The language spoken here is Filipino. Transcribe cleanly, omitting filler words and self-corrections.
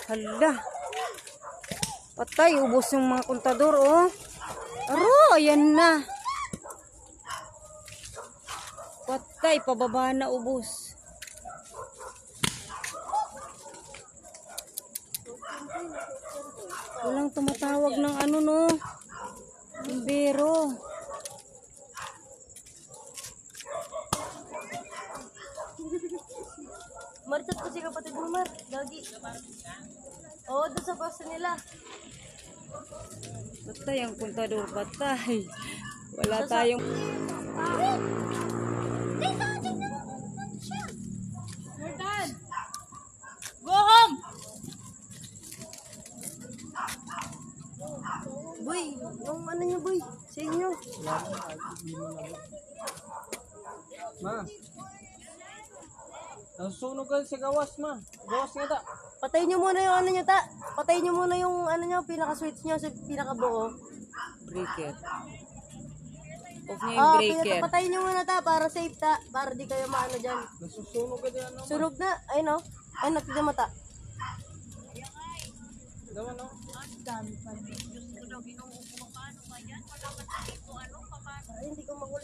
Hala. Patay, ubos yung mga kontador, oh. Aro, ayan na. Patay, pababa na ubos. Walang tumatawag ng ano, no. Bumbero. Maritat ko si kapatid mo, Mar. Gagi. Oo, doon sa bus nila. Patay ang kontador, patay. Wala tayong... Jordan! Go home! Boy, yung ano niyo, boy? Sa inyo. Ma. Nasusunog ka sa gawas, ma. Gawas nga ta. Patayin niyo muna yung ano niyo, ta. Patayin niyo muna yung ano niyo, pinaka-switch niyo sa pinaka-buo. Breaker. Off niya yung breaker. Patayin niyo muna, ta, para safe, ta. Para di kayo maano dyan. Nasusunog ka diyan, no? Sunog na. Ay, no? Ay, natigyan mo, ta. Gawa, no? Ay, hindi ko makulis.